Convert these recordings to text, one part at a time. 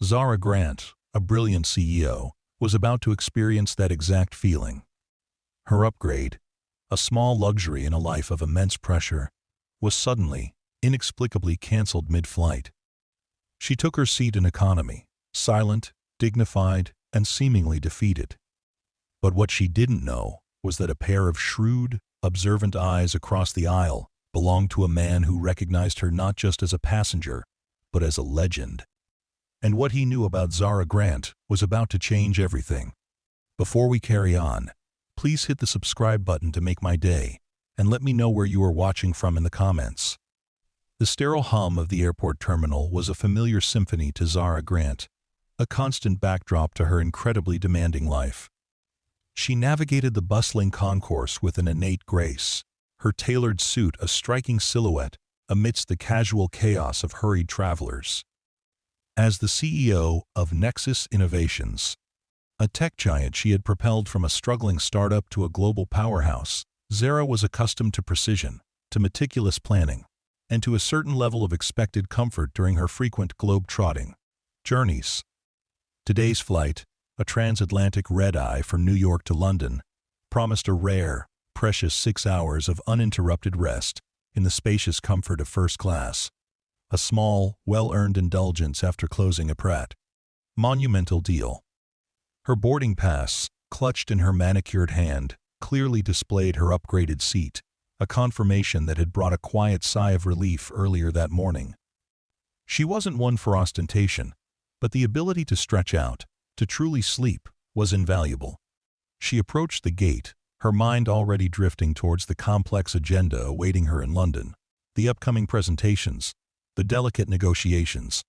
Zara Grant, a brilliant CEO, was about to experience that exact feeling. Her upgrade, a small luxury in a life of immense pressure, was suddenly, inexplicably cancelled mid-flight. She took her seat in economy, silent, dignified, and seemingly defeated. But what she didn't know was that a pair of shrewd, observant eyes across the aisle belonged to a man who recognized her not just as a passenger, but as a legend. And what he knew about Zara Grant was about to change everything. Before we carry on, please hit the subscribe button to make my day, and let me know where you are watching from in the comments. The sterile hum of the airport terminal was a familiar symphony to Zara Grant, a constant backdrop to her incredibly demanding life. She navigated the bustling concourse with an innate grace, her tailored suit a striking silhouette amidst the casual chaos of hurried travelers. As the CEO of Nexus Innovations, a tech giant she had propelled from a struggling startup to a global powerhouse, Zara was accustomed to precision, to meticulous planning, and to a certain level of expected comfort during her frequent globe-trotting journeys. Today's flight, a transatlantic red-eye from New York to London, promised a rare, precious 6 hours of uninterrupted rest in the spacious comfort of first class. A small, well-earned indulgence after closing a monumental deal. Her boarding pass, clutched in her manicured hand, clearly displayed her upgraded seat, a confirmation that had brought a quiet sigh of relief earlier that morning. She wasn't one for ostentation, but the ability to stretch out, to truly sleep, was invaluable. She approached the gate, her mind already drifting towards the complex agenda awaiting her in London, the upcoming presentations, the delicate negotiations.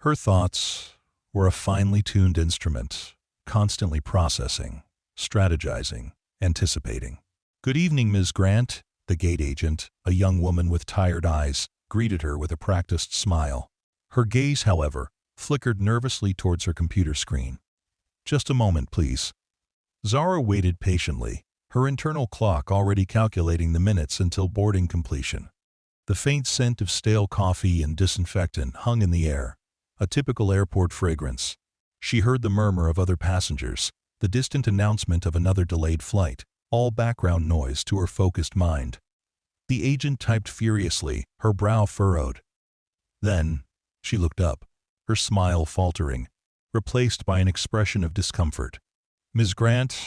Her thoughts were a finely tuned instrument, constantly processing, strategizing, anticipating. "Good evening, Ms. Grant," the gate agent, a young woman with tired eyes, greeted her with a practiced smile. Her gaze, however, flickered nervously towards her computer screen. "Just a moment, please." Zara waited patiently, her internal clock already calculating the minutes until boarding completion. The faint scent of stale coffee and disinfectant hung in the air, a typical airport fragrance. She heard the murmur of other passengers, the distant announcement of another delayed flight, all background noise to her focused mind. The agent typed furiously, her brow furrowed. Then, she looked up, her smile faltering, replaced by an expression of discomfort. "Ms. Grant,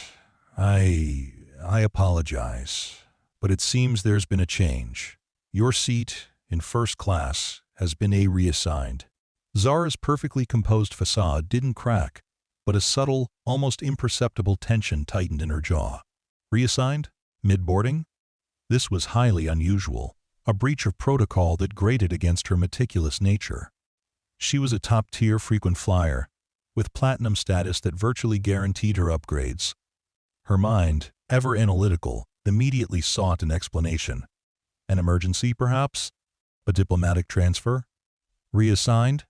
I apologize, but it seems there's been a change. Your seat, in first class, has been reassigned." Zara's perfectly composed facade didn't crack, but a subtle, almost imperceptible tension tightened in her jaw. Reassigned? Mid-boarding? This was highly unusual, a breach of protocol that grated against her meticulous nature. She was a top-tier frequent flyer, with platinum status that virtually guaranteed her upgrades. Her mind, ever analytical, immediately sought an explanation. An emergency, perhaps? A diplomatic transfer? Reassigned?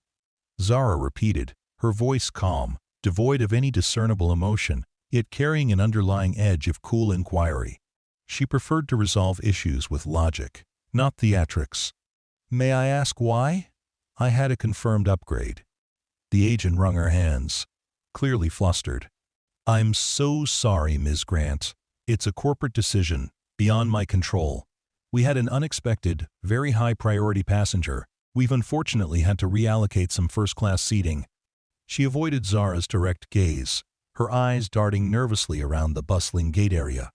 Zara repeated, her voice calm, devoid of any discernible emotion, yet carrying an underlying edge of cool inquiry. She preferred to resolve issues with logic, not theatrics. "May I ask why?" "I had a confirmed upgrade." The agent wrung her hands, clearly flustered. "I'm so sorry, Ms. Grant. It's a corporate decision, beyond my control. We had an unexpected, very high-priority passenger. We've unfortunately had to reallocate some first-class seating." She avoided Zara's direct gaze, her eyes darting nervously around the bustling gate area.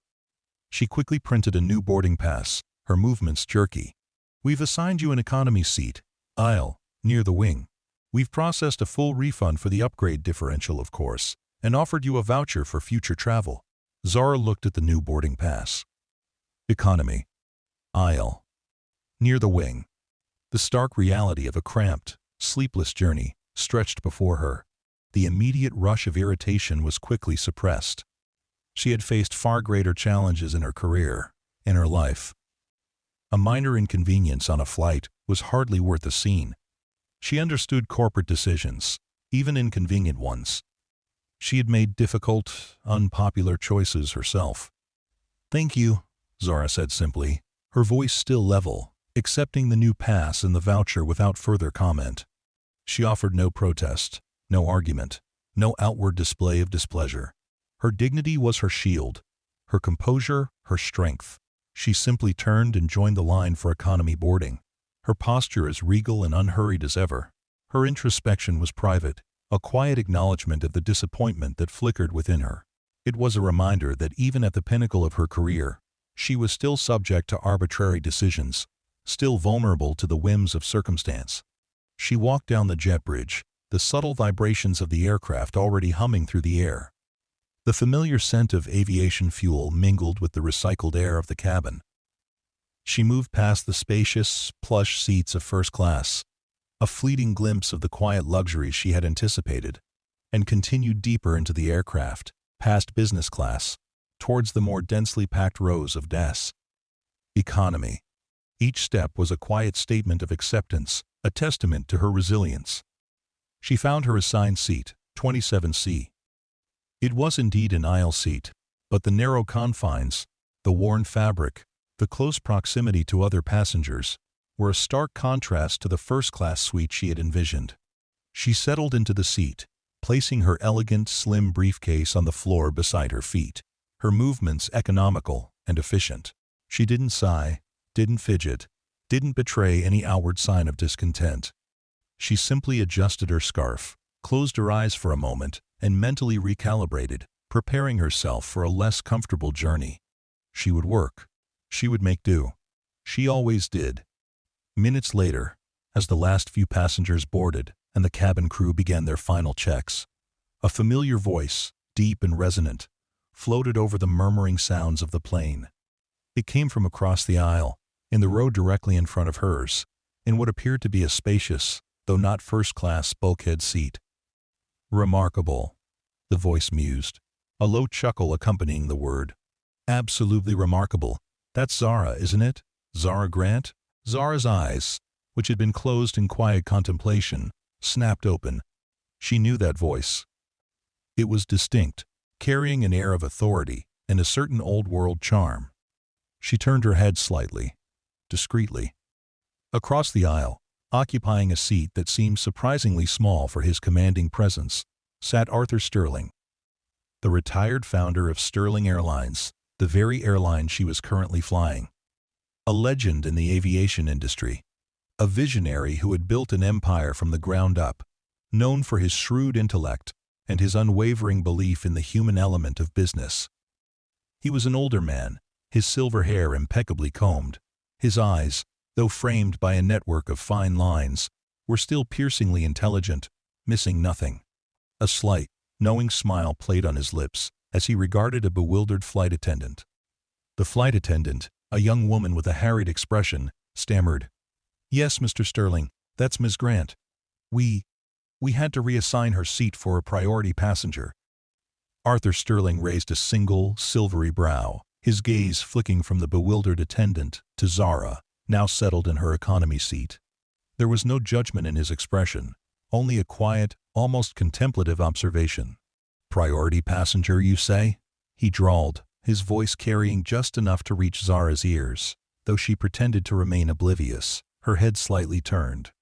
She quickly printed a new boarding pass, her movements jerky. "We've assigned you an economy seat, aisle, near the wing. We've processed a full refund for the upgrade differential, of course, and offered you a voucher for future travel." Zara looked at the new boarding pass. Economy. Aisle. Near the wing. The stark reality of a cramped, sleepless journey stretched before her. The immediate rush of irritation was quickly suppressed. She had faced far greater challenges in her career, in her life. A minor inconvenience on a flight was hardly worth the scene. She understood corporate decisions, even inconvenient ones. She had made difficult, unpopular choices herself. "Thank you," Zara said simply, her voice still level, accepting the new pass and the voucher without further comment. She offered no protest, no argument, no outward display of displeasure. Her dignity was her shield, her composure, her strength. She simply turned and joined the line for economy boarding, her posture as regal and unhurried as ever. Her introspection was private, a quiet acknowledgement of the disappointment that flickered within her. It was a reminder that even at the pinnacle of her career, she was still subject to arbitrary decisions, still vulnerable to the whims of circumstance. She walked down the jet bridge, the subtle vibrations of the aircraft already humming through the air. The familiar scent of aviation fuel mingled with the recycled air of the cabin. She moved past the spacious, plush seats of first class, a fleeting glimpse of the quiet luxuries she had anticipated, and continued deeper into the aircraft, past business class, towards the more densely packed rows of desks. Economy. Each step was a quiet statement of acceptance, a testament to her resilience. She found her assigned seat, 27C. It was indeed an aisle seat, but the narrow confines, the worn fabric, the close proximity to other passengers, were a stark contrast to the first-class suite she had envisioned. She settled into the seat, placing her elegant, slim briefcase on the floor beside her feet, her movements economical and efficient. She didn't sigh, didn't fidget, didn't betray any outward sign of discontent. She simply adjusted her scarf, closed her eyes for a moment, and mentally recalibrated, preparing herself for a less comfortable journey. She would work. She would make do. She always did. Minutes later, as the last few passengers boarded and the cabin crew began their final checks, a familiar voice, deep and resonant, floated over the murmuring sounds of the plane. It came from across the aisle, in the row directly in front of hers, in what appeared to be a spacious, though not first-class, bulkhead seat. "Remarkable," the voice mused, a low chuckle accompanying the word. "Absolutely remarkable. That's Zara, isn't it? Zara Grant?" Zara's eyes, which had been closed in quiet contemplation, snapped open. She knew that voice. It was distinct, carrying an air of authority and a certain old-world charm. She turned her head slightly, discreetly. Across the aisle, occupying a seat that seemed surprisingly small for his commanding presence, sat Arthur Sterling, the retired founder of Sterling Airlines, the very airline she was currently flying. A legend in the aviation industry, a visionary who had built an empire from the ground up, known for his shrewd intellect and his unwavering belief in the human element of business. He was an older man, his silver hair impeccably combed. His eyes, though framed by a network of fine lines, were still piercingly intelligent, missing nothing. A slight, knowing smile played on his lips as he regarded a bewildered flight attendant. The flight attendant, a young woman with a harried expression, stammered, "Yes, Mr. Sterling, that's Ms. Grant. We had to reassign her seat for a priority passenger." Arthur Sterling raised a single, silvery brow, his gaze flicking from the bewildered attendant to Zara, now settled in her economy seat. There was no judgment in his expression, only a quiet, almost contemplative observation. "Priority passenger, you say?" he drawled, his voice carrying just enough to reach Zara's ears, though she pretended to remain oblivious, her head slightly turned.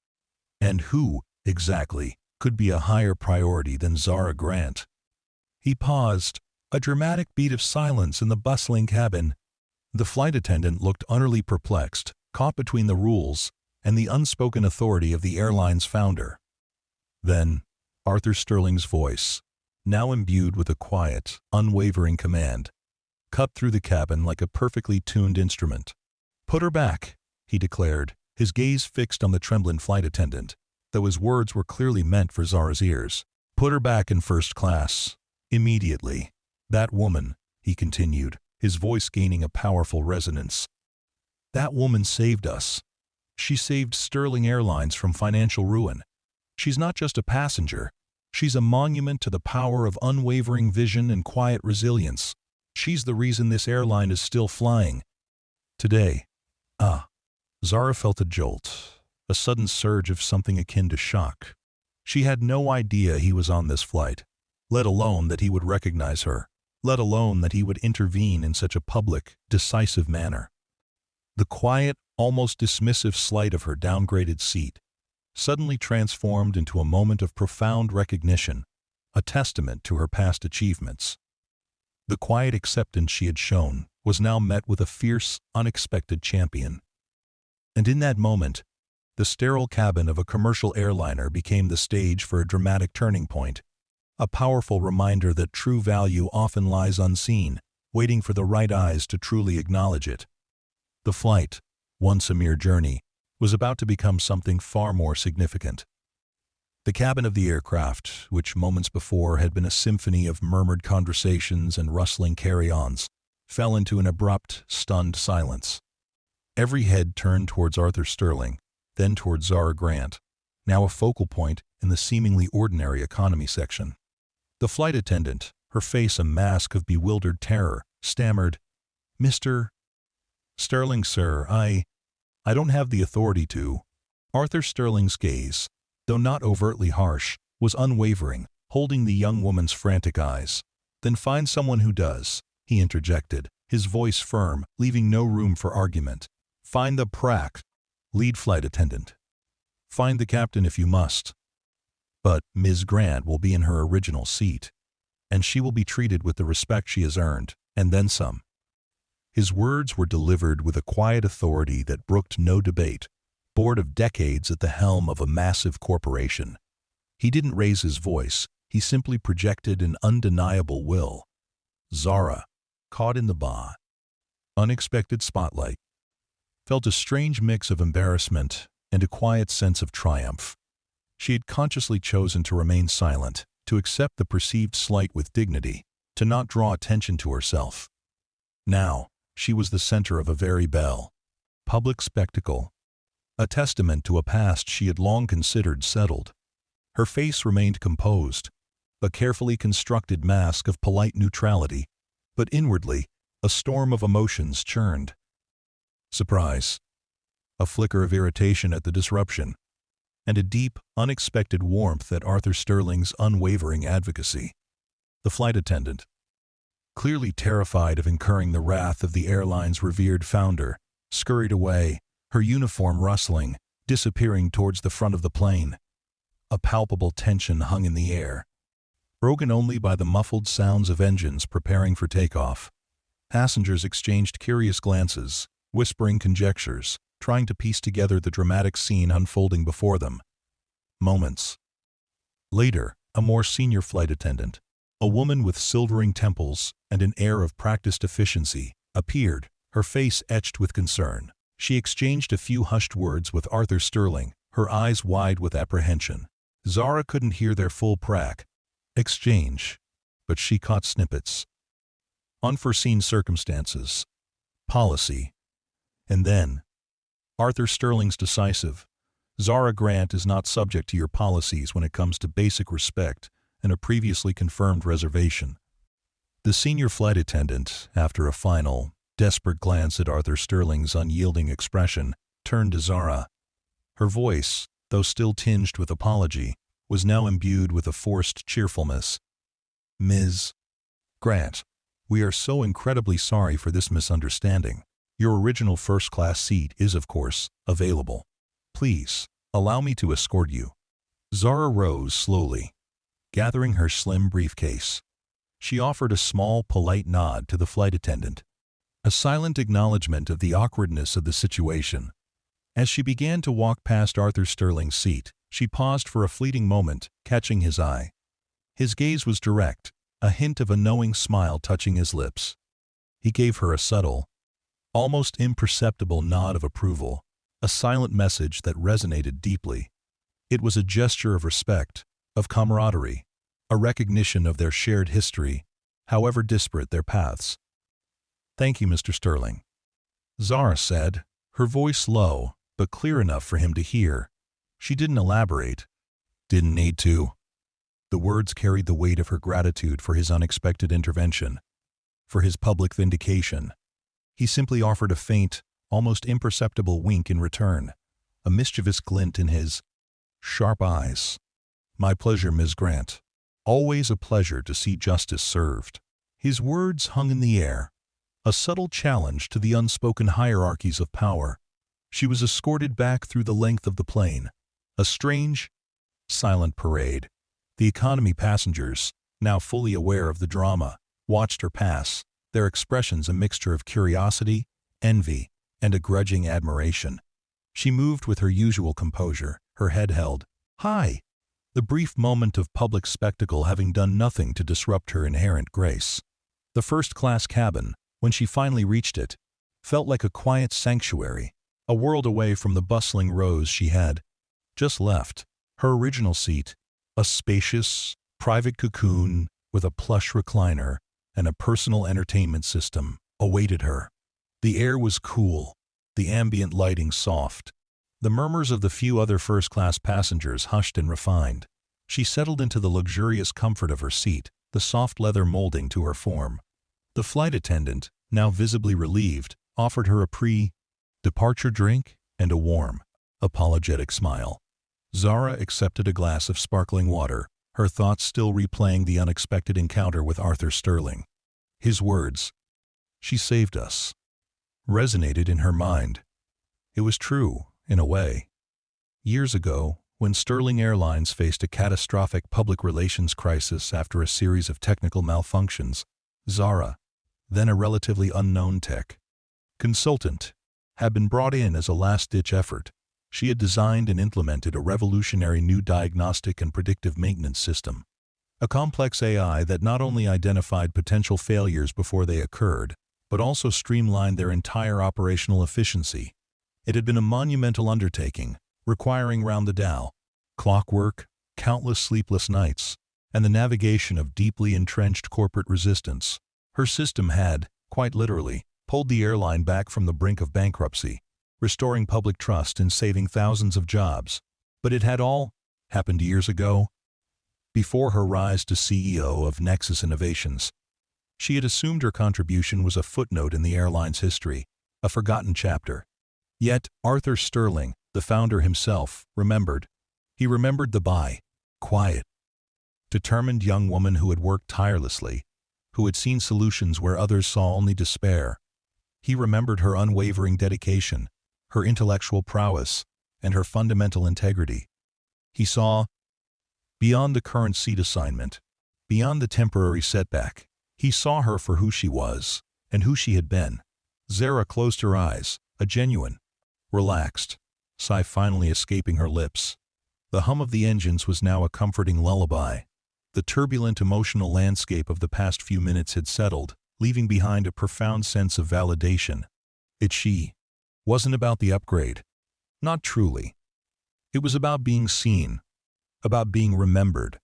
"And who, exactly, could be a higher priority than Zara Grant?" He paused, a dramatic beat of silence in the bustling cabin. The flight attendant looked utterly perplexed, caught between the rules and the unspoken authority of the airline's founder. Then, Arthur Sterling's voice, now imbued with a quiet, unwavering command, cut through the cabin like a perfectly tuned instrument. "Put her back," he declared, his gaze fixed on the trembling flight attendant, though his words were clearly meant for Zara's ears. "Put her back in first class. Immediately. That woman," he continued, his voice gaining a powerful resonance. "That woman saved us. She saved Sterling Airlines from financial ruin. She's not just a passenger. She's a monument to the power of unwavering vision and quiet resilience. She's the reason this airline is still flying today." Zara felt a jolt, a sudden surge of something akin to shock. She had no idea he was on this flight, let alone that he would recognize her, let alone that he would intervene in such a public, decisive manner. The quiet, almost dismissive slight of her downgraded seat, suddenly transformed into a moment of profound recognition, a testament to her past achievements. The quiet acceptance she had shown was now met with a fierce, unexpected champion. And in that moment, the sterile cabin of a commercial airliner became the stage for a dramatic turning point, a powerful reminder that true value often lies unseen, waiting for the right eyes to truly acknowledge it. The flight, once a mere journey, was about to become something far more significant. The cabin of the aircraft, which moments before had been a symphony of murmured conversations and rustling carry-ons, fell into an abrupt, stunned silence. Every head turned towards Arthur Sterling, then towards Zara Grant, now a focal point in the seemingly ordinary economy section. The flight attendant, her face a mask of bewildered terror, stammered, "Mr. Sterling, sir, I don't have the authority to." Arthur Sterling's gaze, though not overtly harsh, was unwavering, holding the young woman's frantic eyes. "Then find someone who does," he interjected, his voice firm, leaving no room for argument. "Find the lead flight attendant. Find the captain if you must. But Ms. Grant will be in her original seat, and she will be treated with the respect she has earned, and then some." His words were delivered with a quiet authority that brooked no debate. Bored of decades at the helm of a massive corporation, he didn't raise his voice, he simply projected an undeniable will. Zara, caught in the unexpected spotlight, felt a strange mix of embarrassment and a quiet sense of triumph. She had consciously chosen to remain silent, to accept the perceived slight with dignity, to not draw attention to herself. Now, she was the center of a very public spectacle, a testament to a past she had long considered settled. Her face remained composed, a carefully constructed mask of polite neutrality, but inwardly, a storm of emotions churned. Surprise, a flicker of irritation at the disruption, and a deep, unexpected warmth at Arthur Sterling's unwavering advocacy. The flight attendant, clearly terrified of incurring the wrath of the airline's revered founder, scurried away, her uniform rustling, disappearing towards the front of the plane. A palpable tension hung in the air, broken only by the muffled sounds of engines preparing for takeoff. Passengers exchanged curious glances, whispering conjectures, trying to piece together the dramatic scene unfolding before them. Moments later, a more senior flight attendant, a woman with silvering temples and an air of practiced efficiency, appeared, her face etched with concern. She exchanged a few hushed words with Arthur Sterling, her eyes wide with apprehension. Zara couldn't hear their full exchange, but she caught snippets. Unforeseen circumstances, policy, and then Arthur Sterling's decisive, "Zara Grant is not subject to your policies when it comes to basic respect and a previously confirmed reservation." The senior flight attendant, after a final, desperate glance at Arthur Sterling's unyielding expression, turned to Zara. Her voice, though still tinged with apology, was now imbued with a forced cheerfulness. "Ms. Grant, we are so incredibly sorry for this misunderstanding. Your original first-class seat is, of course, available. Please, allow me to escort you." Zara rose slowly, gathering her slim briefcase. She offered a small, polite nod to the flight attendant, a silent acknowledgement of the awkwardness of the situation. As she began to walk past Arthur Sterling's seat, she paused for a fleeting moment, catching his eye. His gaze was direct, a hint of a knowing smile touching his lips. He gave her a subtle, almost imperceptible nod of approval, a silent message that resonated deeply. It was a gesture of respect, of camaraderie, a recognition of their shared history, however disparate their paths. "Thank you, Mr. Sterling," Zara said, her voice low, but clear enough for him to hear. She didn't elaborate. Didn't need to. The words carried the weight of her gratitude for his unexpected intervention, for his public vindication. He simply offered a faint, almost imperceptible wink in return, a mischievous glint in his sharp eyes. "My pleasure, Ms. Grant. Always a pleasure to see justice served." His words hung in the air, a subtle challenge to the unspoken hierarchies of power. She was escorted back through the length of the plane, A strange, silent parade. The economy passengers, now fully aware of the drama, watched her pass, their expressions a mixture of curiosity, envy, and a grudging admiration. She moved with her usual composure, her head held high, the brief moment of public spectacle having done nothing to disrupt her inherent grace. The first-class cabin, when she finally reached it, felt like a quiet sanctuary, a world away from the bustling rows she had just left. Her original seat, a spacious, private cocoon with a plush recliner and a personal entertainment system, awaited her. The air was cool, the ambient lighting soft. The murmurs of the few other first-class passengers hushed and refined. She settled into the luxurious comfort of her seat, the soft leather molding to her form. The flight attendant, now visibly relieved, offered her a pre-departure drink and a warm, apologetic smile. Zara accepted a glass of sparkling water, her thoughts still replaying the unexpected encounter with Arthur Sterling. His words, "She saved us," resonated in her mind. It was true, in a way. Years ago, when Sterling Airlines faced a catastrophic public relations crisis after a series of technical malfunctions, Zara, then a relatively unknown tech consultant, had been brought in as a last-ditch effort. She had designed and implemented a revolutionary new diagnostic and predictive maintenance system, a complex AI that not only identified potential failures before they occurred, but also streamlined their entire operational efficiency. It had been a monumental undertaking, requiring round-the-dial clockwork, countless sleepless nights, and the navigation of deeply entrenched corporate resistance. Her system had, quite literally, pulled the airline back from the brink of bankruptcy, restoring public trust and saving thousands of jobs. But it had all happened years ago. Before her rise to CEO of Nexus Innovations, she had assumed her contribution was a footnote in the airline's history, a forgotten chapter. Yet, Arthur Sterling, the founder himself, remembered. He remembered the quiet, determined young woman who had worked tirelessly, who had seen solutions where others saw only despair. He remembered her unwavering dedication, her intellectual prowess, and her fundamental integrity. He saw beyond the current seat assignment, beyond the temporary setback. He saw her for who she was, and who she had been. Zara closed her eyes, a genuine, relaxed sigh finally escaping her lips. The hum of the engines was now a comforting lullaby. The turbulent emotional landscape of the past few minutes had settled, leaving behind a profound sense of validation. She wasn't about the upgrade. Not truly. It was about being seen, about being remembered,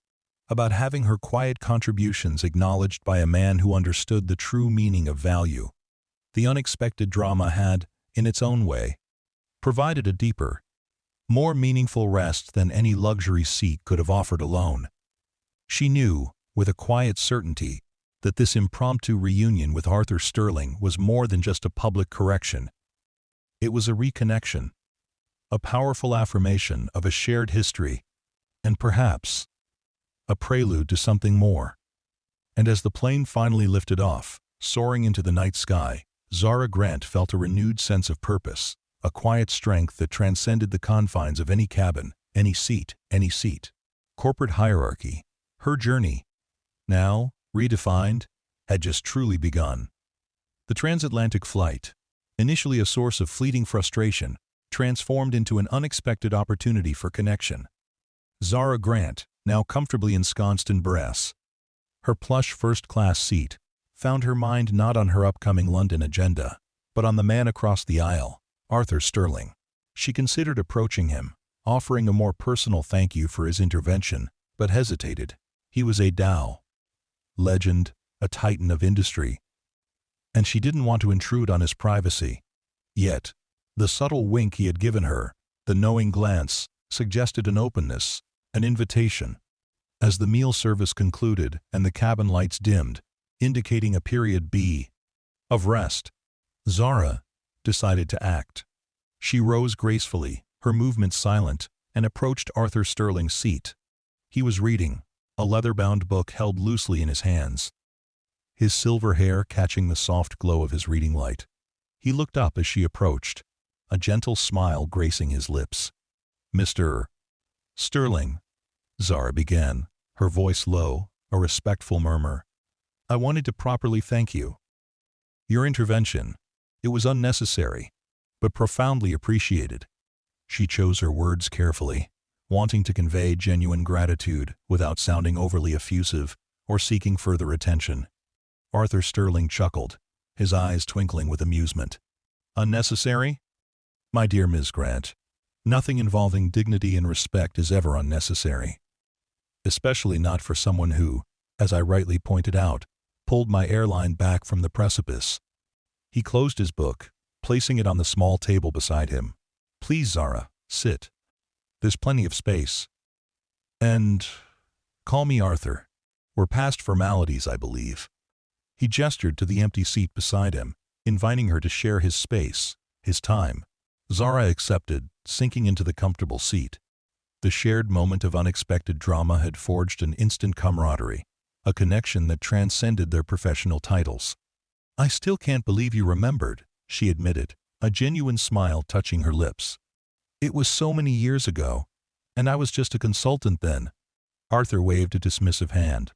about having her quiet contributions acknowledged by a man who understood the true meaning of value. The unexpected drama had, in its own way, provided a deeper, more meaningful rest than any luxury seat could have offered alone. She knew, with a quiet certainty, that this impromptu reunion with Arthur Sterling was more than just a public correction. It was a reconnection, a powerful affirmation of a shared history, and perhaps a prelude to something more. And as the plane finally lifted off, soaring into the night sky, Zara Grant felt a renewed sense of purpose, a quiet strength that transcended the confines of any cabin, any seat. Corporate hierarchy. Her journey, now redefined, had just truly begun. The transatlantic flight, initially a source of fleeting frustration, transformed into an unexpected opportunity for connection. Zara Grant, now comfortably ensconced in brass, her plush first-class seat, found her mind not on her upcoming London agenda, but on the man across the aisle, Arthur Sterling. She considered approaching him, offering a more personal thank you for his intervention, but hesitated. He was a Dow legend, a titan of industry, and she didn't want to intrude on his privacy. Yet, the subtle wink he had given her, the knowing glance, suggested an openness, an invitation. As the meal service concluded and the cabin lights dimmed, indicating a period of rest, Zara decided to act. She rose gracefully, her movements silent, and approached Arthur Sterling's seat. He was reading, a leather-bound book held loosely in his hands, his silver hair catching the soft glow of his reading light. He looked up as she approached, a gentle smile gracing his lips. "Mr. Sterling, Zara began, her voice low, a respectful murmur. I wanted to properly thank you. Your intervention, it was unnecessary, but profoundly appreciated. She chose her words carefully, wanting to convey genuine gratitude without sounding overly effusive or seeking further attention. Arthur Sterling chuckled, his eyes twinkling with amusement. Unnecessary? My dear Ms. Grant, nothing involving dignity and respect is ever unnecessary. Especially not for someone who, as I rightly pointed out, pulled my airline back from the precipice. He closed his book, placing it on the small table beside him. Please, Zara, sit. There's plenty of space. And call me Arthur. We're past formalities, I believe. He gestured to the empty seat beside him, inviting her to share his space, his time. Zara accepted, sinking into the comfortable seat. The shared moment of unexpected drama had forged an instant camaraderie, a connection that transcended their professional titles. I still can't believe you remembered, she admitted, a genuine smile touching her lips. It was so many years ago, and I was just a consultant then. Arthur waved a dismissive hand.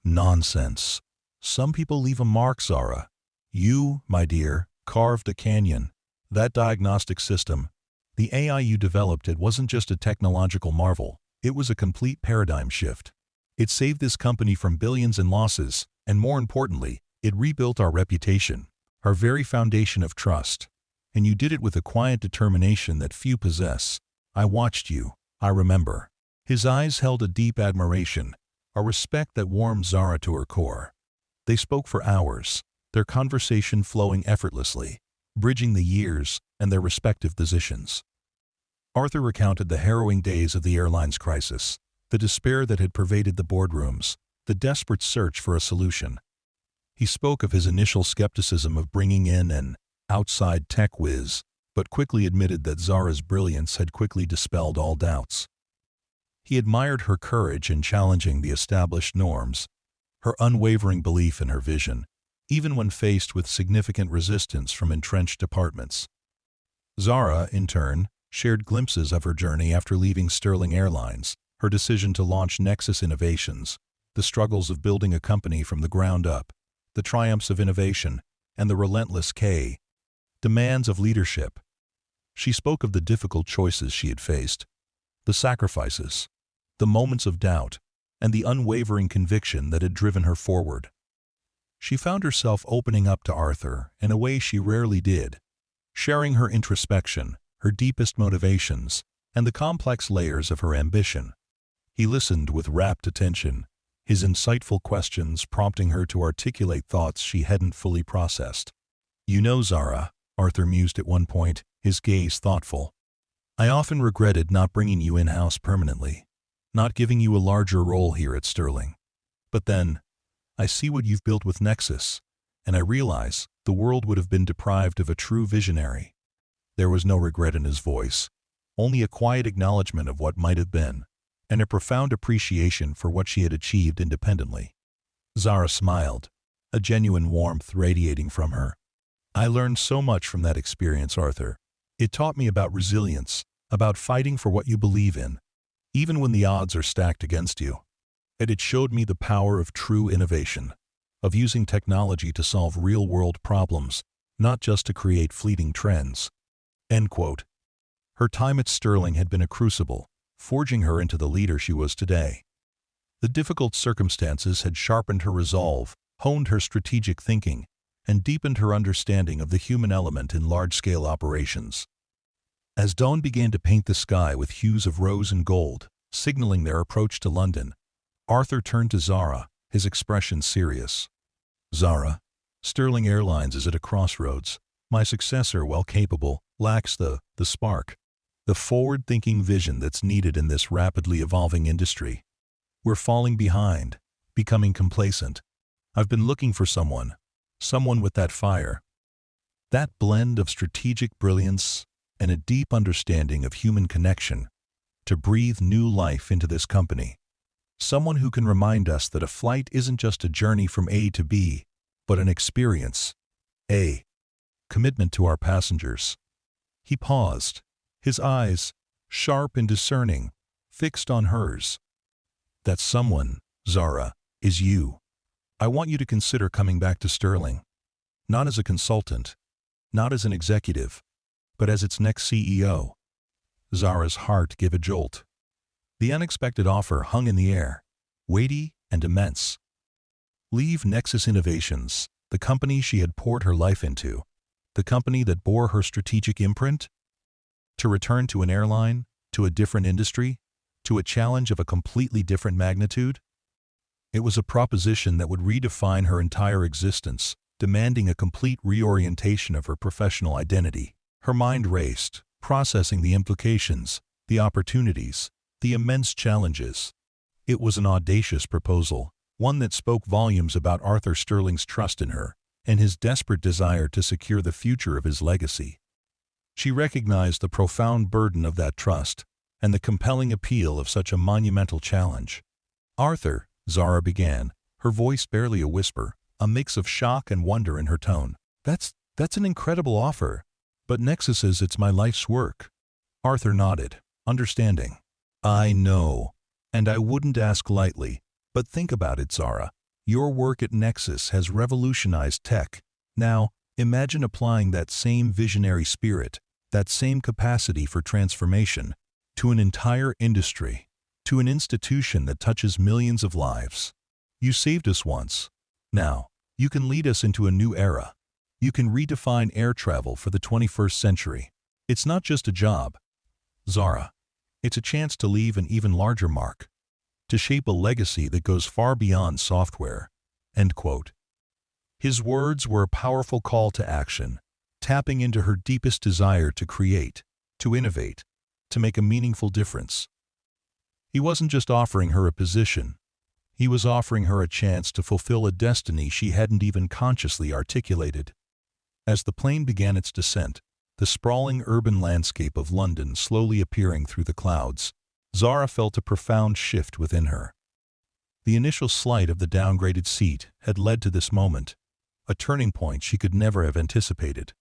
Nonsense. Some people leave a mark, Zara. You, my dear, carved a canyon. That diagnostic system, the AI you developed, it wasn't just a technological marvel, it was a complete paradigm shift. It saved this company from billions in losses, and more importantly, it rebuilt our reputation, our very foundation of trust. And you did it with a quiet determination that few possess. I watched you, I remember. His eyes held a deep admiration, a respect that warmed Zara to her core. They spoke for hours, their conversation flowing effortlessly, bridging the years and their respective positions. Arthur recounted the harrowing days of the airline's crisis, the despair that had pervaded the boardrooms, the desperate search for a solution. He spoke of his initial skepticism of bringing in an outside tech whiz, but quickly admitted that Zara's brilliance had quickly dispelled all doubts. He admired her courage in challenging the established norms, her unwavering belief in her vision, even when faced with significant resistance from entrenched departments. Zara, in turn, shared glimpses of her journey after leaving Sterling Airlines, her decision to launch Nexus Innovations, the struggles of building a company from the ground up, the triumphs of innovation, and the relentless demands of leadership. She spoke of the difficult choices she had faced, the sacrifices, the moments of doubt, and the unwavering conviction that had driven her forward. She found herself opening up to Arthur in a way she rarely did, sharing her introspection, her deepest motivations, and the complex layers of her ambition. He listened with rapt attention, his insightful questions prompting her to articulate thoughts she hadn't fully processed. You know, Zara, Arthur mused at one point, his gaze thoughtful. I often regretted not bringing you in-house permanently, not giving you a larger role here at Sterling. But then, I see what you've built with Nexus, and I realize the world would have been deprived of a true visionary. There was no regret in his voice, only a quiet acknowledgement of what might have been, and a profound appreciation for what she had achieved independently. Zara smiled, a genuine warmth radiating from her. I learned so much from that experience, Arthur. It taught me about resilience, about fighting for what you believe in, even when the odds are stacked against you. And it showed me the power of true innovation, of using technology to solve real-world problems, not just to create fleeting trends. End quote. Her time at Sterling had been a crucible, forging her into the leader she was today. The difficult circumstances had sharpened her resolve, honed her strategic thinking, and deepened her understanding of the human element in large-scale operations. As dawn began to paint the sky with hues of rose and gold, signaling their approach to London, Arthur turned to Zara, his expression serious. Zara, Sterling Airlines is at a crossroads. My successor, while capable, lacks the spark, the forward-thinking vision that's needed in this rapidly evolving industry. We're falling behind, becoming complacent. I've been looking for someone with that fire, that blend of strategic brilliance and a deep understanding of human connection, to breathe new life into this company. Someone who can remind us that a flight isn't just a journey from A to B, but an experience, a commitment to our passengers. He paused, his eyes, sharp and discerning, fixed on hers. That someone, Zara, is you. I want you to consider coming back to Sterling. Not as a consultant, not as an executive, but as its next CEO. Zara's heart gave a jolt. The unexpected offer hung in the air, weighty and immense. Leave Nexus Innovations, the company she had poured her life into, the company that bore her strategic imprint, to return to an airline, to a different industry, to a challenge of a completely different magnitude? It was a proposition that would redefine her entire existence, demanding a complete reorientation of her professional identity. Her mind raced, processing the implications, the opportunities, the immense challenges. It was an audacious proposal, one that spoke volumes about Arthur Sterling's trust in her and his desperate desire to secure the future of his legacy. She recognized the profound burden of that trust and the compelling appeal of such a monumental challenge. "Arthur," Zara began, her voice barely a whisper, a mix of shock and wonder in her tone. That's an incredible offer. But Nexus says it's my life's work." Arthur nodded, understanding. "I know, and I wouldn't ask lightly, but think about it, Zara. Your work at Nexus has revolutionized tech. Now, imagine applying that same visionary spirit, that same capacity for transformation, to an entire industry, to an institution that touches millions of lives. You saved us once. Now, you can lead us into a new era. You can redefine air travel for the 21st century. It's not just a job, Zara. It's a chance to leave an even larger mark, to shape a legacy that goes far beyond software." End quote. His words were a powerful call to action, tapping into her deepest desire to create, to innovate, to make a meaningful difference. He wasn't just offering her a position. He was offering her a chance to fulfill a destiny she hadn't even consciously articulated. As the plane began its descent, the sprawling urban landscape of London slowly appearing through the clouds, Zara felt a profound shift within her. The initial slight of the downgraded seat had led to this moment, a turning point she could never have anticipated.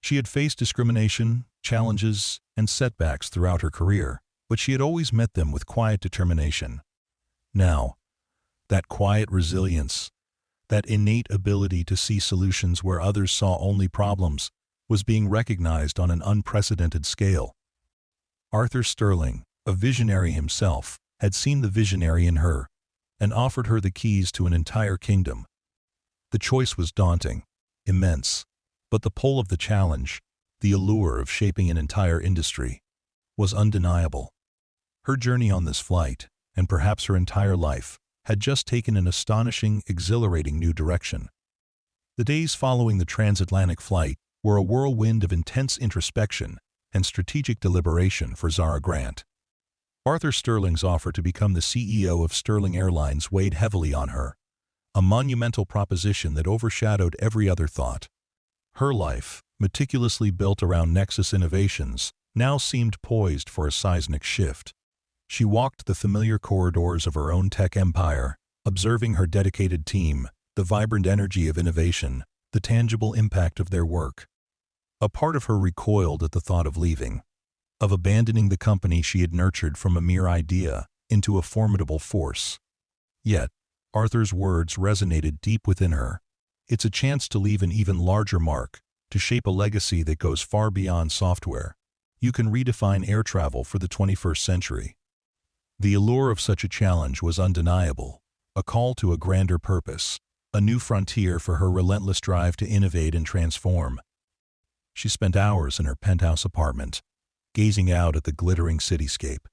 She had faced discrimination, challenges, and setbacks throughout her career, but she had always met them with quiet determination. Now, that quiet resilience, that innate ability to see solutions where others saw only problems, was being recognized on an unprecedented scale. Arthur Sterling, a visionary himself, had seen the visionary in her and offered her the keys to an entire kingdom. The choice was daunting, immense, but the pull of the challenge, the allure of shaping an entire industry, was undeniable. Her journey on this flight, and perhaps her entire life, had just taken an astonishing, exhilarating new direction. The days following the transatlantic flight were a whirlwind of intense introspection and strategic deliberation for Zara Grant. Arthur Sterling's offer to become the CEO of Sterling Airlines weighed heavily on her, a monumental proposition that overshadowed every other thought. Her life, meticulously built around Nexus Innovations, now seemed poised for a seismic shift. She walked the familiar corridors of her own tech empire, observing her dedicated team, the vibrant energy of innovation, the tangible impact of their work. A part of her recoiled at the thought of leaving, of abandoning the company she had nurtured from a mere idea into a formidable force. Yet, Arthur's words resonated deep within her. It's a chance to leave an even larger mark, to shape a legacy that goes far beyond software. You can redefine air travel for the 21st century. The allure of such a challenge was undeniable, a call to a grander purpose, a new frontier for her relentless drive to innovate and transform. She spent hours in her penthouse apartment, gazing out at the glittering cityscape,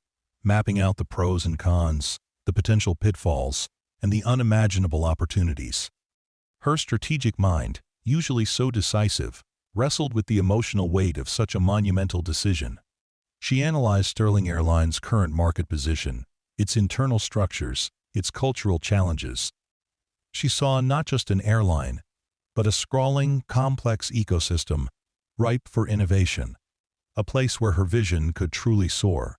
mapping out the pros and cons, the potential pitfalls, and the unimaginable opportunities. Her strategic mind, usually so decisive, wrestled with the emotional weight of such a monumental decision. She analyzed Sterling Airlines' current market position, its internal structures, its cultural challenges. She saw not just an airline, but a sprawling, complex ecosystem, ripe for innovation, a place where her vision could truly soar.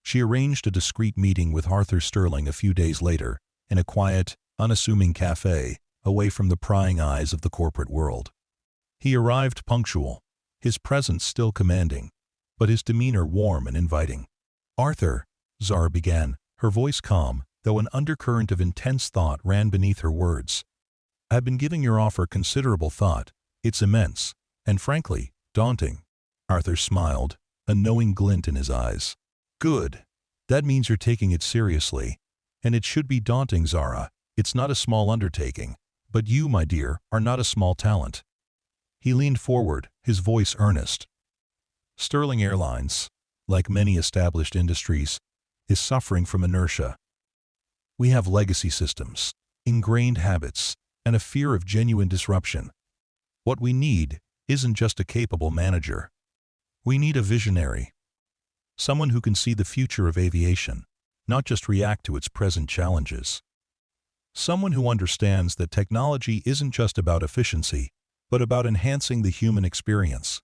She arranged a discreet meeting with Arthur Sterling a few days later, in a quiet, unassuming cafe, away from the prying eyes of the corporate world. He arrived punctual, his presence still commanding, but his demeanor warm and inviting. "Arthur," Zara began, her voice calm, though an undercurrent of intense thought ran beneath her words. "I've been giving your offer considerable thought. It's immense, and frankly, daunting." Arthur smiled, a knowing glint in his eyes. "Good. That means you're taking it seriously. And it should be daunting, Zara. It's not a small undertaking. But you, my dear, are not a small talent." He leaned forward, his voice earnest. "Sterling Airlines, like many established industries, is suffering from inertia. We have legacy systems, ingrained habits, and a fear of genuine disruption. What we need isn't just a capable manager. We need a visionary. Someone who can see the future of aviation, not just react to its present challenges. Someone who understands that technology isn't just about efficiency, but about enhancing the human experience."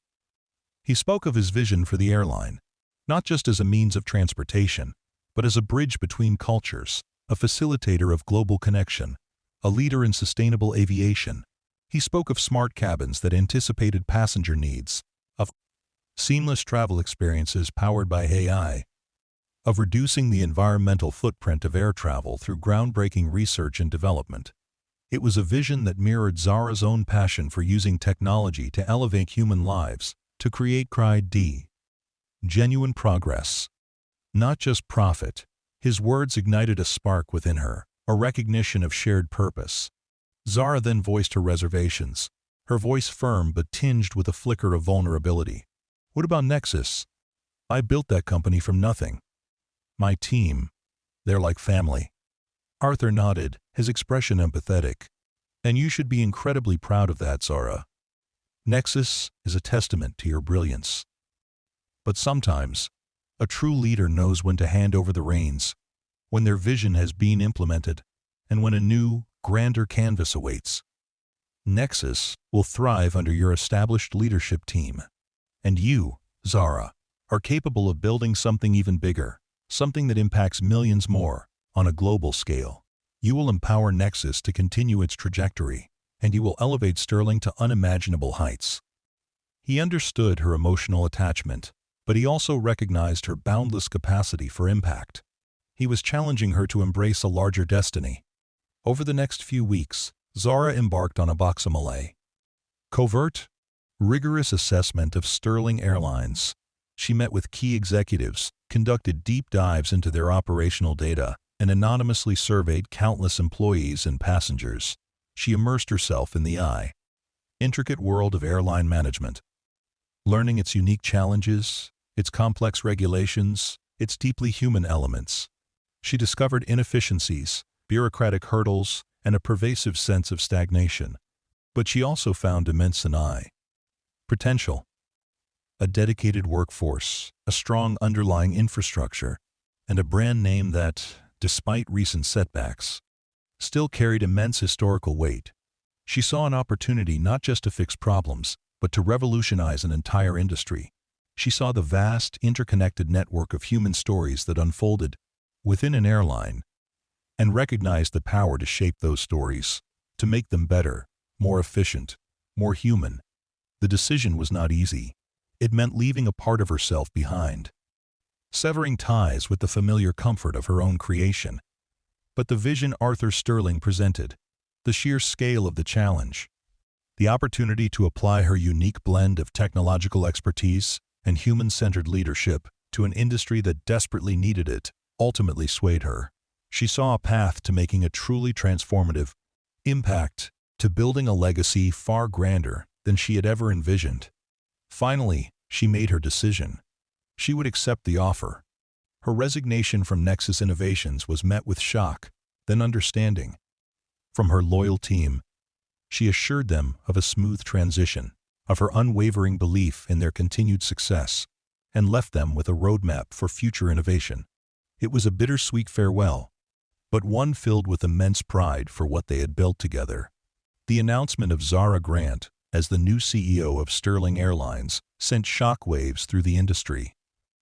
He spoke of his vision for the airline, not just as a means of transportation, but as a bridge between cultures, a facilitator of global connection, a leader in sustainable aviation. He spoke of smart cabins that anticipated passenger needs, of seamless travel experiences powered by AI, of reducing the environmental footprint of air travel through groundbreaking research and development. It was a vision that mirrored Zara's own passion for using technology to elevate human lives, to create genuine progress, not just profit. His words ignited a spark within her, a recognition of shared purpose. Zara then voiced her reservations, her voice firm but tinged with a flicker of vulnerability. "What about Nexus? I built that company from nothing. My team, they're like family." Arthur nodded, his expression empathetic. "And you should be incredibly proud of that, Zara. Nexus is a testament to your brilliance. But sometimes, a true leader knows when to hand over the reins, when their vision has been implemented, and when a new, grander canvas awaits. Nexus will thrive under your established leadership team. And you, Zara, are capable of building something even bigger, something that impacts millions more, on a global scale. You will empower Nexus to continue its trajectory, and you will elevate Sterling to unimaginable heights." He understood her emotional attachment, but he also recognized her boundless capacity for impact. He was challenging her to embrace a larger destiny. Over the next few weeks, Zara embarked on a bocsamole. Covert, rigorous assessment of Sterling Airlines. She met with key executives, conducted deep dives into their operational data, and anonymously surveyed countless employees and passengers. She immersed herself in the intricate world of airline management, learning its unique challenges, its complex regulations, its deeply human elements. She discovered inefficiencies, bureaucratic hurdles, and a pervasive sense of stagnation. But she also found immense potential. A dedicated workforce, a strong underlying infrastructure, and a brand name that, despite recent setbacks, still carried immense historical weight. She saw an opportunity not just to fix problems, but to revolutionize an entire industry. She saw the vast, interconnected network of human stories that unfolded within an airline, and recognized the power to shape those stories, to make them better, more efficient, more human. The decision was not easy. It meant leaving a part of herself behind, severing ties with the familiar comfort of her own creation. But the vision Arthur Sterling presented, the sheer scale of the challenge, the opportunity to apply her unique blend of technological expertise and human-centered leadership to an industry that desperately needed it, ultimately swayed her. She saw a path to making a truly transformative impact, to building a legacy far grander than she had ever envisioned. Finally, she made her decision. She would accept the offer. Her resignation from Nexus Innovations was met with shock, then understanding. From her loyal team, she assured them of a smooth transition, of her unwavering belief in their continued success, and left them with a roadmap for future innovation. It was a bittersweet farewell, but one filled with immense pride for what they had built together. The announcement of Zara Grant as the new CEO of Sterling Airlines sent shockwaves through the industry.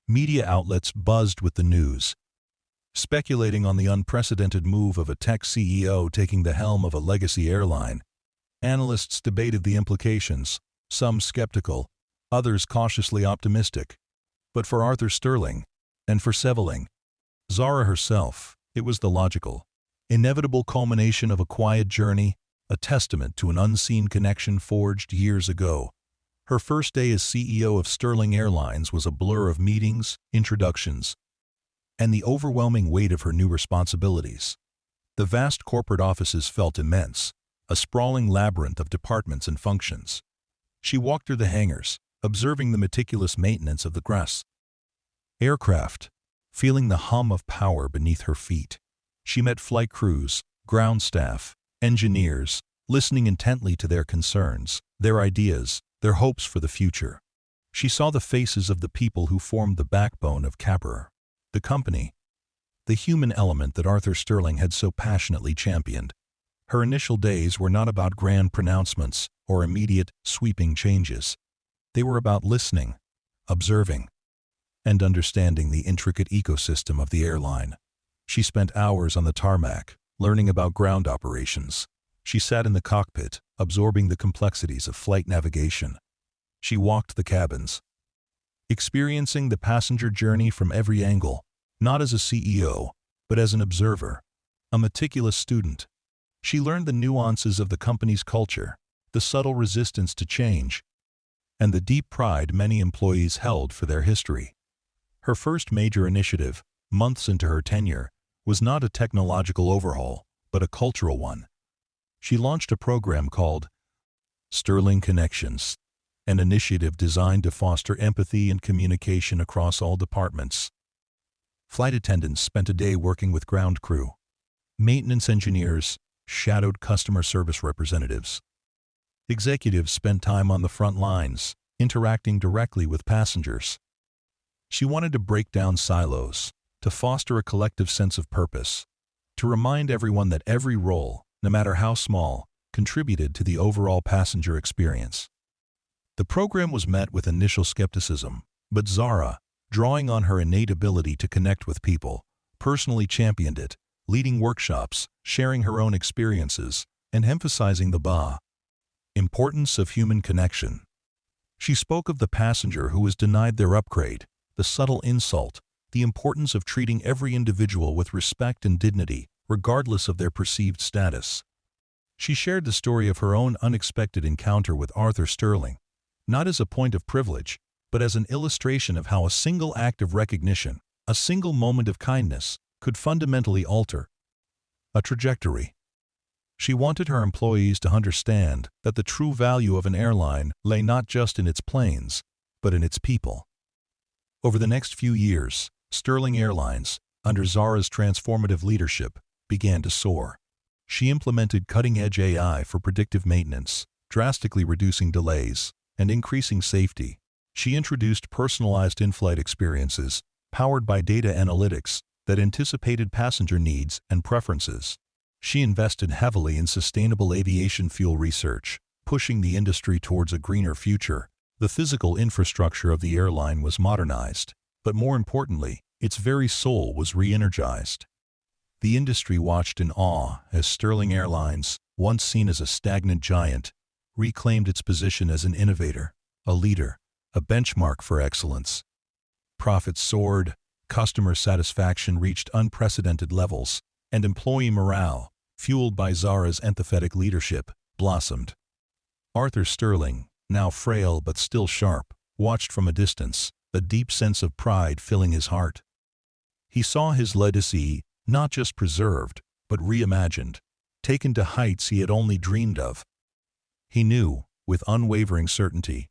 Media outlets buzzed with the news, speculating on the unprecedented move of a tech CEO taking the helm of a legacy airline. Analysts debated the implications, some skeptical, others cautiously optimistic. But for Arthur Sterling, and for Seveling, Zara herself, it was the logical, inevitable culmination of a quiet journey, a testament to an unseen connection forged years ago. Her first day as CEO of Sterling Airlines was a blur of meetings, introductions, and the overwhelming weight of her new responsibilities. The vast corporate offices felt immense, a sprawling labyrinth of departments and functions. She walked through the hangars, observing the meticulous maintenance of the grass aircraft, feeling the hum of power beneath her feet. She met flight crews, ground staff, engineers, listening intently to their concerns, their ideas, their hopes for the future. She saw the faces of the people who formed the backbone of Capper, the company, the human element that Arthur Sterling had so passionately championed. Her initial days were not about grand pronouncements or immediate, sweeping changes. They were about listening, observing, and understanding the intricate ecosystem of the airline. She spent hours on the tarmac, learning about ground operations. She sat in the cockpit, absorbing the complexities of flight navigation. She walked the cabins, experiencing the passenger journey from every angle, not as a CEO, but as an observer, a meticulous student. She learned the nuances of the company's culture, the subtle resistance to change, and the deep pride many employees held for their history. Her first major initiative, months into her tenure, was not a technological overhaul, but a cultural one. She launched a program called Sterling Connections, an initiative designed to foster empathy and communication across all departments. Flight attendants spent a day working with ground crew. Maintenance engineers shadowed customer service representatives. Executives spent time on the front lines, interacting directly with passengers. She wanted to break down silos, to foster a collective sense of purpose, to remind everyone that every role, no matter how small, contributed to the overall passenger experience. The program was met with initial skepticism, but Zara, drawing on her innate ability to connect with people, personally championed it, leading workshops, sharing her own experiences, and emphasizing the importance of human connection. She spoke of the passenger who was denied their upgrade, the subtle insult, the importance of treating every individual with respect and dignity, regardless of their perceived status. She shared the story of her own unexpected encounter with Arthur Sterling, not as a point of privilege, but as an illustration of how a single act of recognition, a single moment of kindness, could fundamentally alter a trajectory. She wanted her employees to understand that the true value of an airline lay not just in its planes, but in its people. Over the next few years, Sterling Airlines, under Zara's transformative leadership, began to soar. She implemented cutting-edge AI for predictive maintenance, drastically reducing delays and increasing safety. She introduced personalized in-flight experiences, powered by data analytics that anticipated passenger needs and preferences. She invested heavily in sustainable aviation fuel research, pushing the industry towards a greener future. The physical infrastructure of the airline was modernized, but more importantly, its very soul was re-energized. The industry watched in awe as Sterling Airlines, once seen as a stagnant giant, reclaimed its position as an innovator, a leader, a benchmark for excellence. Profits soared, customer satisfaction reached unprecedented levels, and employee morale, fueled by Zara's empathetic leadership, blossomed. Arthur Sterling, now frail but still sharp, watched from a distance, a deep sense of pride filling his heart. He saw his legacy not just preserved, but reimagined, taken to heights he had only dreamed of. He knew, with unwavering certainty,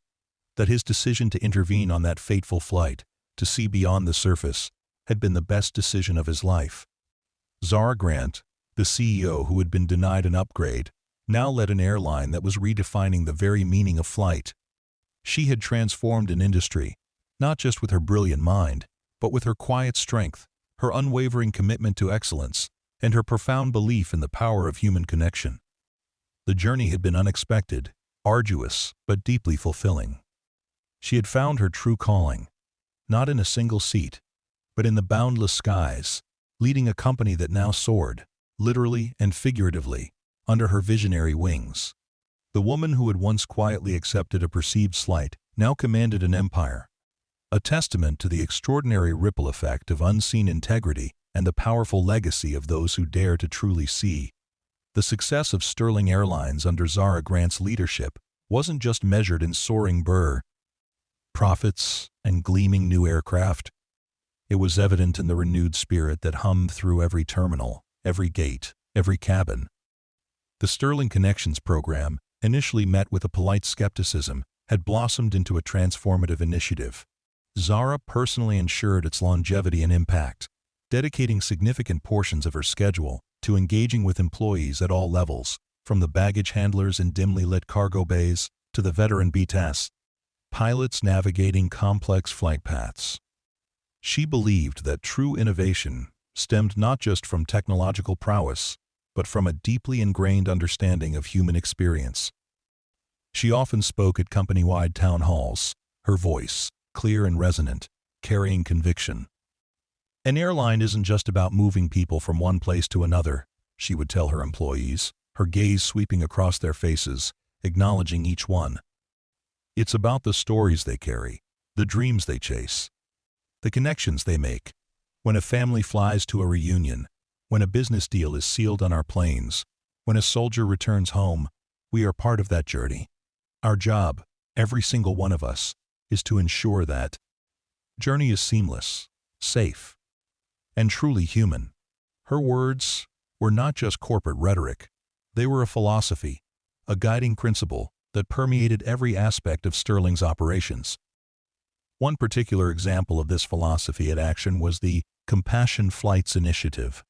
that his decision to intervene on that fateful flight, to see beyond the surface, had been the best decision of his life. Zara Grant, the CEO who had been denied an upgrade, now led an airline that was redefining the very meaning of flight. She had transformed an industry, not just with her brilliant mind, but with her quiet strength, her unwavering commitment to excellence, and her profound belief in the power of human connection. The journey had been unexpected, arduous, but deeply fulfilling. She had found her true calling, not in a single seat, but in the boundless skies, leading a company that now soared, literally and figuratively, under her visionary wings. The woman who had once quietly accepted a perceived slight now commanded an empire, a testament to the extraordinary ripple effect of unseen integrity and the powerful legacy of those who dare to truly see. The success of Sterling Airlines under Zara Grant's leadership wasn't just measured in soaring profits and gleaming new aircraft. It was evident in the renewed spirit that hummed through every terminal, every gate, every cabin. The Sterling Connections program, initially met with a polite skepticism, had blossomed into a transformative initiative. Zara personally ensured its longevity and impact, dedicating significant portions of her schedule to engaging with employees at all levels, from the baggage handlers in dimly lit cargo bays to the veteran BTAS pilots navigating complex flight paths. She believed that true innovation stemmed not just from technological prowess, but from a deeply ingrained understanding of human experience. She often spoke at company-wide town halls, her voice, clear and resonant, carrying conviction. An airline isn't just about moving people from one place to another, she would tell her employees, her gaze sweeping across their faces, acknowledging each one. It's about the stories they carry, the dreams they chase, the connections they make. When a family flies to a reunion, when a business deal is sealed on our planes, when a soldier returns home, we are part of that journey. Our job, every single one of us, is to ensure that journey is seamless, safe, and truly human. Her words were not just corporate rhetoric. They were a philosophy, a guiding principle that permeated every aspect of Sterling's operations. One particular example of this philosophy in action was the Compassion Flights initiative.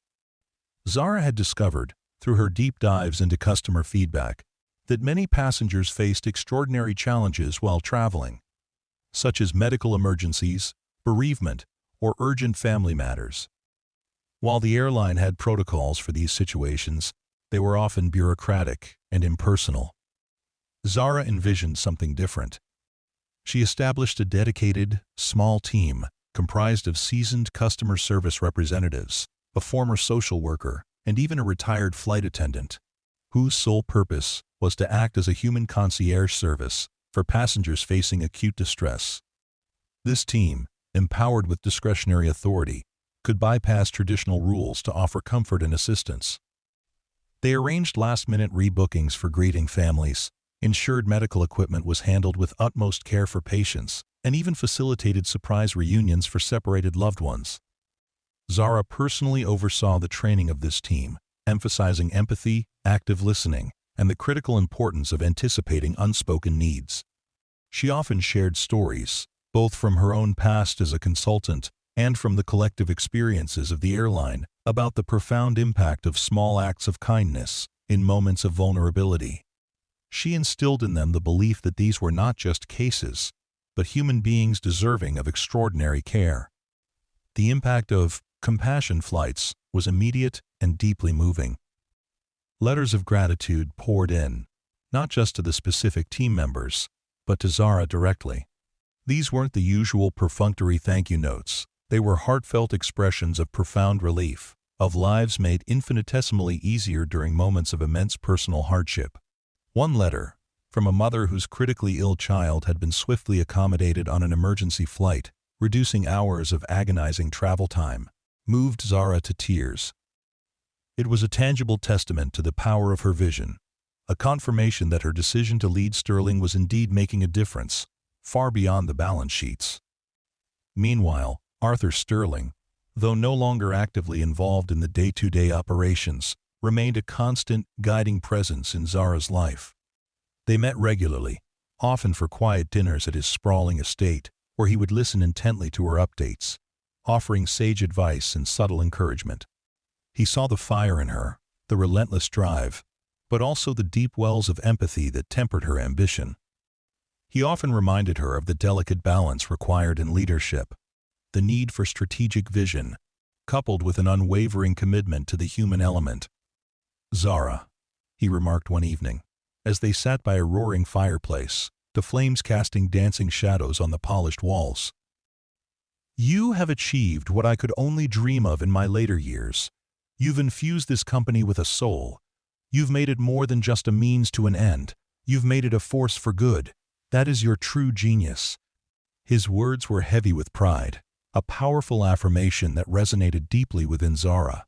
Zara had discovered, through her deep dives into customer feedback, that many passengers faced extraordinary challenges while traveling, such as medical emergencies, bereavement, or urgent family matters. While the airline had protocols for these situations, they were often bureaucratic and impersonal. Zara envisioned something different. She established a dedicated, small team comprised of seasoned customer service representatives, a former social worker, and even a retired flight attendant, whose sole purpose was to act as a human concierge service for passengers facing acute distress. This team, empowered with discretionary authority, could bypass traditional rules to offer comfort and assistance. They arranged last-minute rebookings for grieving families, ensured medical equipment was handled with utmost care for patients, and even facilitated surprise reunions for separated loved ones. Zara personally oversaw the training of this team, emphasizing empathy, active listening, and the critical importance of anticipating unspoken needs. She often shared stories, both from her own past as a consultant and from the collective experiences of the airline, about the profound impact of small acts of kindness in moments of vulnerability. She instilled in them the belief that these were not just cases, but human beings deserving of extraordinary care. The impact of Compassion Flights was immediate and deeply moving. Letters of gratitude poured in, not just to the specific team members, but to Zara directly. These weren't the usual perfunctory thank you notes. They were heartfelt expressions of profound relief, of lives made infinitesimally easier during moments of immense personal hardship. One letter, from a mother whose critically ill child had been swiftly accommodated on an emergency flight, reducing hours of agonizing travel time, moved Zara to tears. It was a tangible testament to the power of her vision, a confirmation that her decision to lead Sterling was indeed making a difference, far beyond the balance sheets. Meanwhile, Arthur Sterling, though no longer actively involved in the day-to-day operations, remained a constant, guiding presence in Zara's life. They met regularly, often for quiet dinners at his sprawling estate, where he would listen intently to her updates, offering sage advice and subtle encouragement. He saw the fire in her, the relentless drive, but also the deep wells of empathy that tempered her ambition. He often reminded her of the delicate balance required in leadership, the need for strategic vision, coupled with an unwavering commitment to the human element. "Zara," he remarked one evening, as they sat by a roaring fireplace, the flames casting dancing shadows on the polished walls. "You have achieved what I could only dream of in my later years. You've infused this company with a soul. You've made it more than just a means to an end. You've made it a force for good. That is your true genius." His words were heavy with pride, a powerful affirmation that resonated deeply within Zara.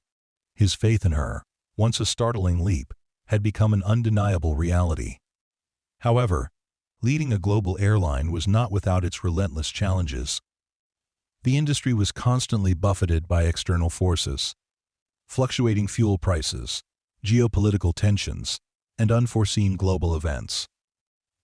His faith in her, once a startling leap, had become an undeniable reality. However, leading a global airline was not without its relentless challenges. The industry was constantly buffeted by external forces, fluctuating fuel prices, geopolitical tensions, and unforeseen global events.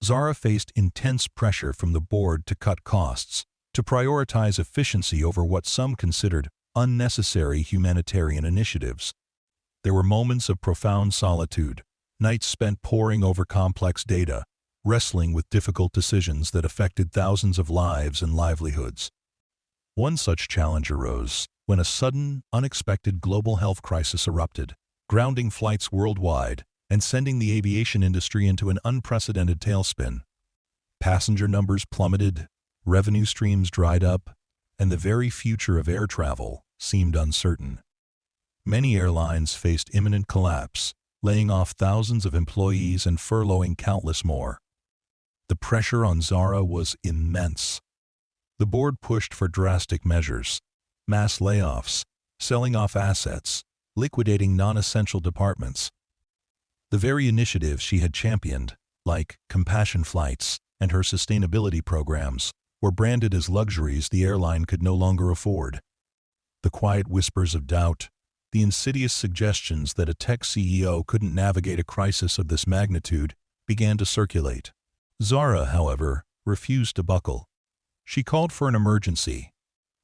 Zara faced intense pressure from the board to cut costs, to prioritize efficiency over what some considered unnecessary humanitarian initiatives. There were moments of profound solitude, nights spent poring over complex data, wrestling with difficult decisions that affected thousands of lives and livelihoods. One such challenge arose when a sudden, unexpected global health crisis erupted, grounding flights worldwide and sending the aviation industry into an unprecedented tailspin. Passenger numbers plummeted, revenue streams dried up, and the very future of air travel seemed uncertain. Many airlines faced imminent collapse, laying off thousands of employees and furloughing countless more. The pressure on Zara was immense. The board pushed for drastic measures, mass layoffs, selling off assets, liquidating non-essential departments. The very initiatives she had championed, like compassion flights and her sustainability programs, were branded as luxuries the airline could no longer afford. The quiet whispers of doubt, the insidious suggestions that a tech CEO couldn't navigate a crisis of this magnitude, began to circulate. Zara, however, refused to buckle. She called for an emergency,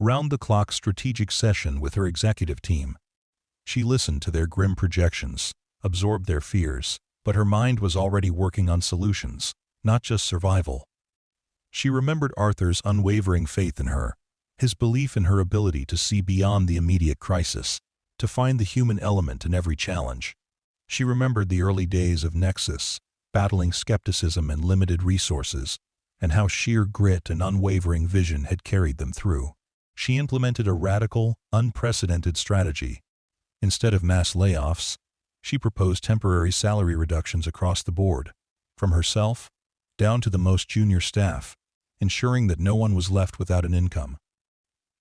round-the-clock strategic session with her executive team. She listened to their grim projections, absorbed their fears, but her mind was already working on solutions, not just survival. She remembered Arthur's unwavering faith in her, his belief in her ability to see beyond the immediate crisis, to find the human element in every challenge. She remembered the early days of Nexus, battling skepticism and limited resources, and how sheer grit and unwavering vision had carried them through. She implemented a radical, unprecedented strategy. Instead of mass layoffs, she proposed temporary salary reductions across the board, from herself down to the most junior staff, ensuring that no one was left without an income.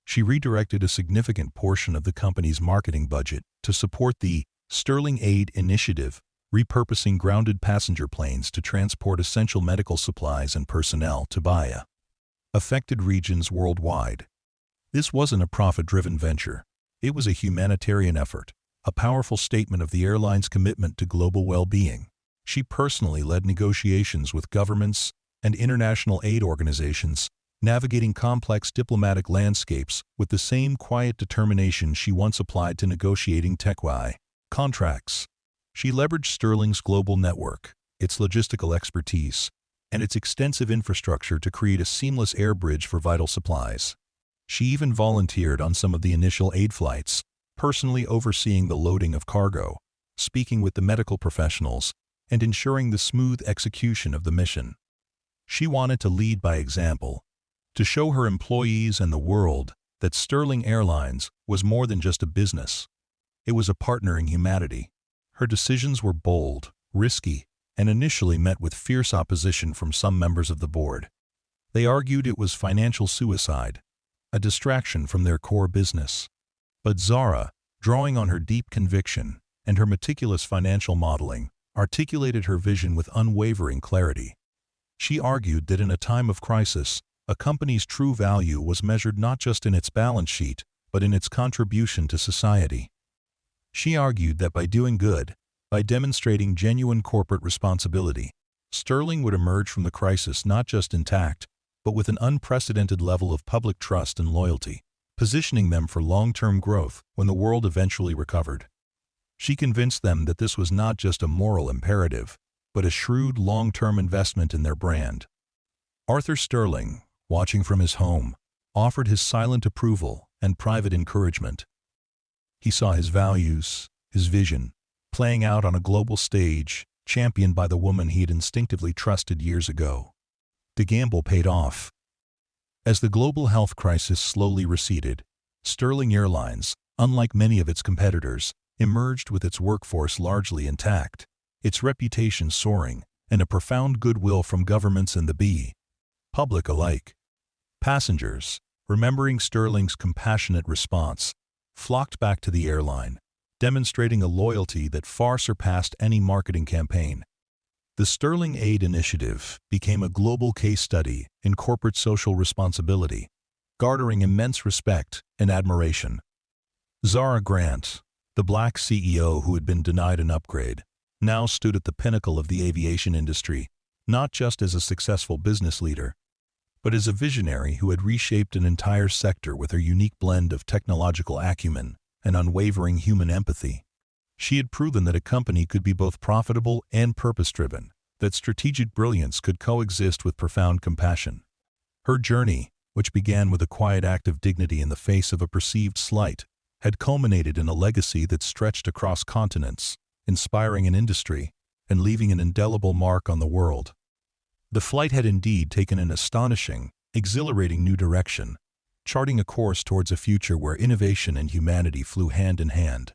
She redirected a significant portion of the company's marketing budget to support the Sterling Aid initiative, repurposing grounded passenger planes to transport essential medical supplies and personnel to affected regions worldwide. This wasn't a profit-driven venture. It was a humanitarian effort, a powerful statement of the airline's commitment to global well-being. She personally led negotiations with governments and international aid organizations, navigating complex diplomatic landscapes with the same quiet determination she once applied to negotiating tech contracts. She leveraged Sterling's global network, its logistical expertise, and its extensive infrastructure to create a seamless air bridge for vital supplies. She even volunteered on some of the initial aid flights, personally overseeing the loading of cargo, speaking with the medical professionals, and ensuring the smooth execution of the mission. She wanted to lead by example, to show her employees and the world that Sterling Airlines was more than just a business. It was a partner in humanity. Her decisions were bold, risky, and initially met with fierce opposition from some members of the board. They argued it was financial suicide, a distraction from their core business. But Zara, drawing on her deep conviction and her meticulous financial modeling, articulated her vision with unwavering clarity. She argued that in a time of crisis, a company's true value was measured not just in its balance sheet, but in its contribution to society. She argued that by doing good, by demonstrating genuine corporate responsibility, Sterling would emerge from the crisis not just intact, but with an unprecedented level of public trust and loyalty, positioning them for long-term growth when the world eventually recovered. She convinced them that this was not just a moral imperative, but a shrewd long-term investment in their brand. Arthur Sterling, watching from his home, offered his silent approval and private encouragement. He saw his values, his vision, playing out on a global stage, championed by the woman he had instinctively trusted years ago. The gamble paid off. As the global health crisis slowly receded, Sterling Airlines, unlike many of its competitors, emerged with its workforce largely intact, its reputation soaring, and a profound goodwill from governments and the public alike. Passengers, remembering Sterling's compassionate response, flocked back to the airline, demonstrating a loyalty that far surpassed any marketing campaign. The Sterling Aid Initiative became a global case study in corporate social responsibility, garnering immense respect and admiration. Zara Grant, the Black CEO who had been denied an upgrade, now stood at the pinnacle of the aviation industry, not just as a successful business leader, but as a visionary who had reshaped an entire sector with her unique blend of technological acumen and unwavering human empathy. She had proven that a company could be both profitable and purpose-driven, that strategic brilliance could coexist with profound compassion. Her journey, which began with a quiet act of dignity in the face of a perceived slight, had culminated in a legacy that stretched across continents, inspiring an industry and leaving an indelible mark on the world. The flight had indeed taken an astonishing, exhilarating new direction, charting a course towards a future where innovation and humanity flew hand in hand.